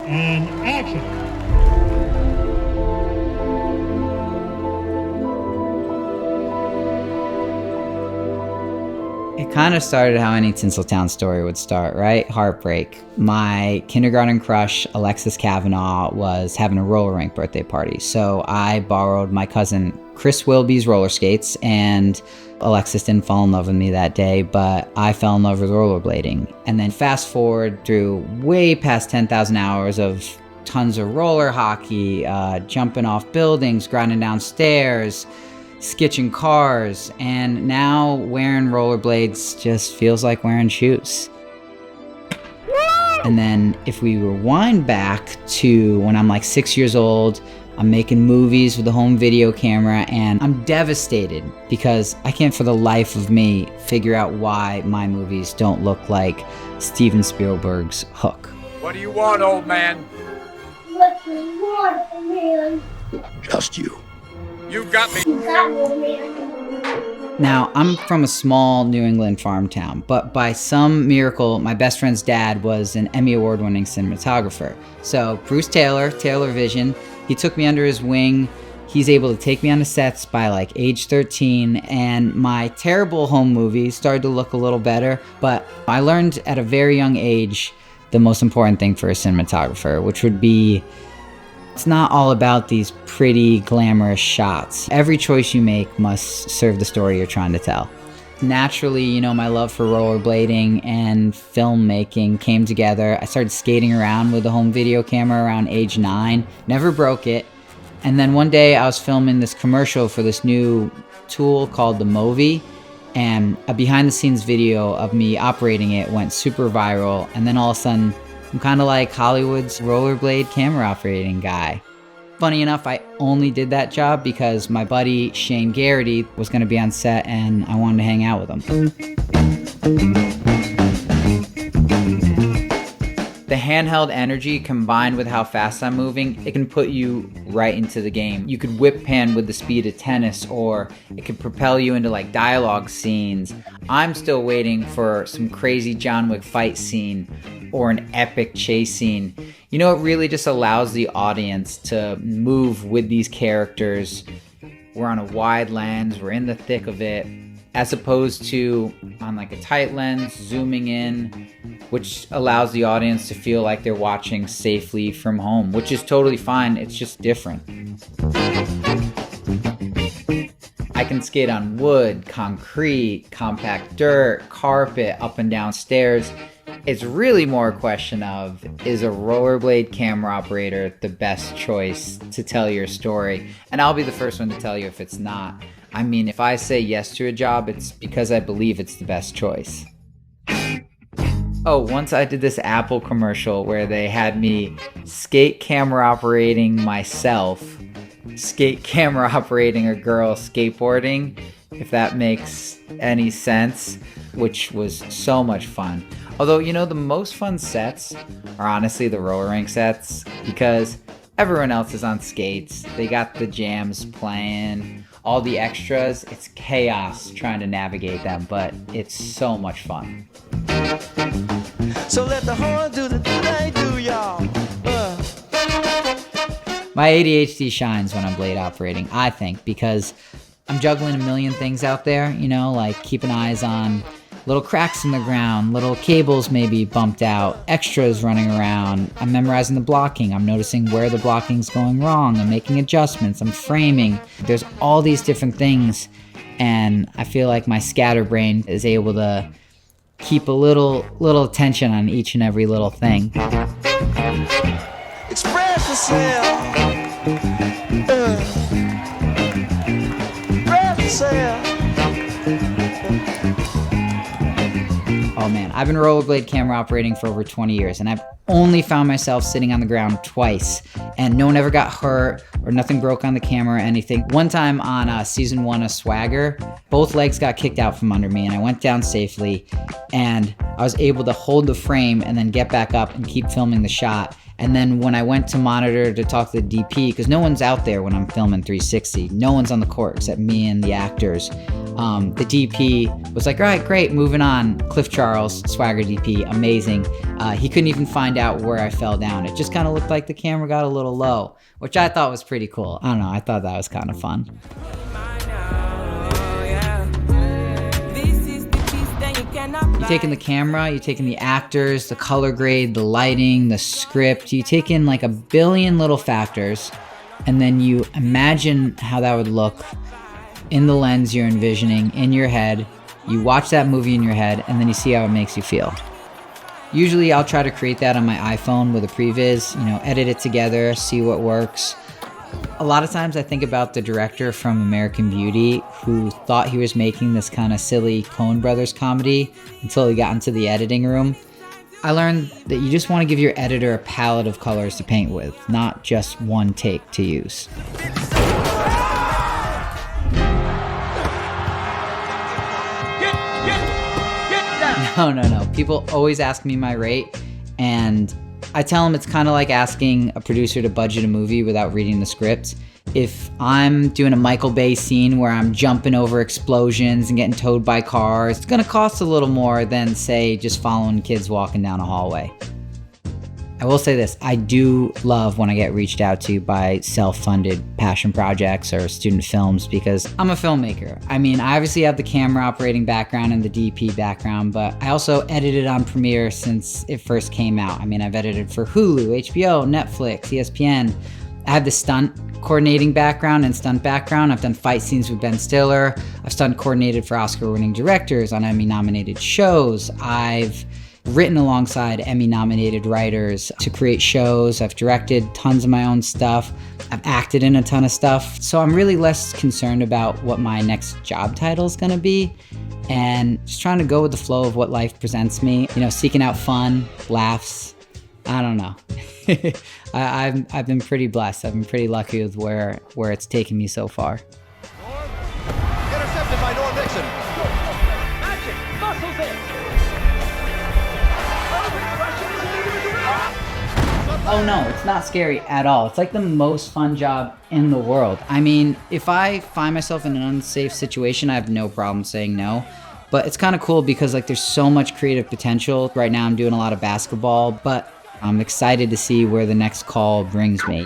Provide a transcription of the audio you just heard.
And action. It kind of started how any Tinseltown story would start, right? Heartbreak. My kindergarten crush, Alexis Kavanaugh, was having a roller rink birthday party. So I borrowed my cousin Chris Wilby's roller skates, and Alexis didn't fall in love with me that day, but I fell in love with rollerblading. And then fast forward through way past 10,000 hours of tons of roller hockey, jumping off buildings, grinding down stairs, sketching cars, and now wearing rollerblades just feels like wearing shoes. And then if we rewind back to when I'm like 6 years old, I'm making movies with a home video camera, and I'm devastated because I can't for the life of me figure out why my movies don't look like Steven Spielberg's Hook. What do you want, old man? What do you want, man? Just you. You got me. You got me, man. Now, I'm from a small New England farm town, but by some miracle, my best friend's dad was an Emmy Award-winning cinematographer. So Bruce Taylor, Taylor Vision, he took me under his wing. He's able to take me on the sets by like age 13, and my terrible home movies started to look a little better, but I learned at a very young age the most important thing for a cinematographer, which would be it's not all about these pretty, glamorous shots. Every choice you make must serve the story you're trying to tell. Naturally, you know, my love for rollerblading and filmmaking came together. I started skating around with a home video camera around age 9, never broke it. And then one day I was filming this commercial for this new tool called the Movi, and a behind the scenes video of me operating it went super viral, and then all of a sudden, I'm kind of like Hollywood's rollerblade camera operating guy. Funny enough, I only did that job because my buddy Shane Garrity was going to be on set and I wanted to hang out with him. The handheld energy combined with how fast I'm moving, it can put you right into the game. You could whip pan with the speed of tennis, or it could propel you into like dialogue scenes. I'm still waiting for some crazy John Wick fight scene or an epic chase scene. You know, it really just allows the audience to move with these characters. We're on a wide lens, we're in the thick of it, as opposed to on like a tight lens, zooming in, which allows the audience to feel like they're watching safely from home, which is totally fine, it's just different. I can skate on wood, concrete, compact dirt, carpet, up and down stairs. It's really more a question of, is a rollerblade camera operator the best choice to tell your story? And I'll be the first one to tell you if it's not. I mean, if I say yes to a job, it's because I believe it's the best choice. Oh, once I did this Apple commercial where they had me skate camera operating myself, skate camera operating a girl skateboarding, if that makes any sense, which was so much fun. Although, you know, the most fun sets are honestly the roller rink sets because everyone else is on skates. They got the jams playing, all the extras. It's chaos trying to navigate them, but it's so much fun. So let the horn do the thing they do, y'all. My ADHD shines when I'm blade operating, I think, because I'm juggling a million things out there, you know, like keeping eyes on little cracks in the ground, little cables maybe bumped out, extras running around. I'm memorizing the blocking. I'm noticing where the blocking's going wrong. I'm making adjustments. I'm framing. There's all these different things, and I feel like my scatterbrain is able to keep a little attention on each and every little thing. Express yourself. Express yourself. Oh man, I've been rollerblade camera operating for over 20 years, and I've only found myself sitting on the ground twice, and no one ever got hurt or nothing broke on the camera or anything. One time on season 1 of Swagger, both legs got kicked out from under me, and I went down safely, and I was able to hold the frame and then get back up and keep filming the shot. And then when I went to monitor to talk to the DP, because no one's out there when I'm filming 360, no one's on the court except me and the actors. The DP was like, all right, great, moving on. Cliff Charles, Swagger DP, amazing. He couldn't even find out where I fell down. It just kind of looked like the camera got a little low, which I thought was pretty cool. I don't know, I thought that was kind of fun. You're taking the camera, you're taking the actors, the color grade, the lighting, the script. You take in like a billion little factors, and then you imagine how that would look in the lens you're envisioning in your head. You watch that movie in your head, and then you see how it makes you feel. Usually I'll try to create that on my iPhone with a previs, edit it together, see what works. A lot of times I think about the director from American Beauty who thought he was making this kind of silly Coen Brothers comedy until he got into the editing room. I learned that you just want to give your editor a palette of colors to paint with, not just one take to use. No. People always ask me my rate, and I tell them it's kind of like asking a producer to budget a movie without reading the script. If I'm doing a Michael Bay scene where I'm jumping over explosions and getting towed by cars, it's gonna cost a little more than, say, just following kids walking down a hallway. I will say this, I do love when I get reached out to by self-funded passion projects or student films because I'm a filmmaker. I mean, I obviously have the camera operating background and the DP background, but I also edited on Premiere since it first came out. I mean, I've edited for Hulu, HBO, Netflix, ESPN. I have the stunt coordinating background and stunt background. I've done fight scenes with Ben Stiller. I've stunt coordinated for Oscar-winning directors on Emmy-nominated shows. I've written alongside Emmy-nominated writers to create shows. I've directed tons of my own stuff. I've acted in a ton of stuff. So I'm really less concerned about what my next job title is going to be and just trying to go with the flow of what life presents me, seeking out fun, laughs. I don't know. I've been pretty blessed. I've been pretty lucky with where it's taken me so far. Intercepted by Norm Nixon. Magic, muscles in. Oh no, it's not scary at all. It's like the most fun job in the world. I mean, if I find myself in an unsafe situation, I have no problem saying no. But it's kind of cool because there's so much creative potential. Right now I'm doing a lot of basketball, but I'm excited to see where the next call brings me.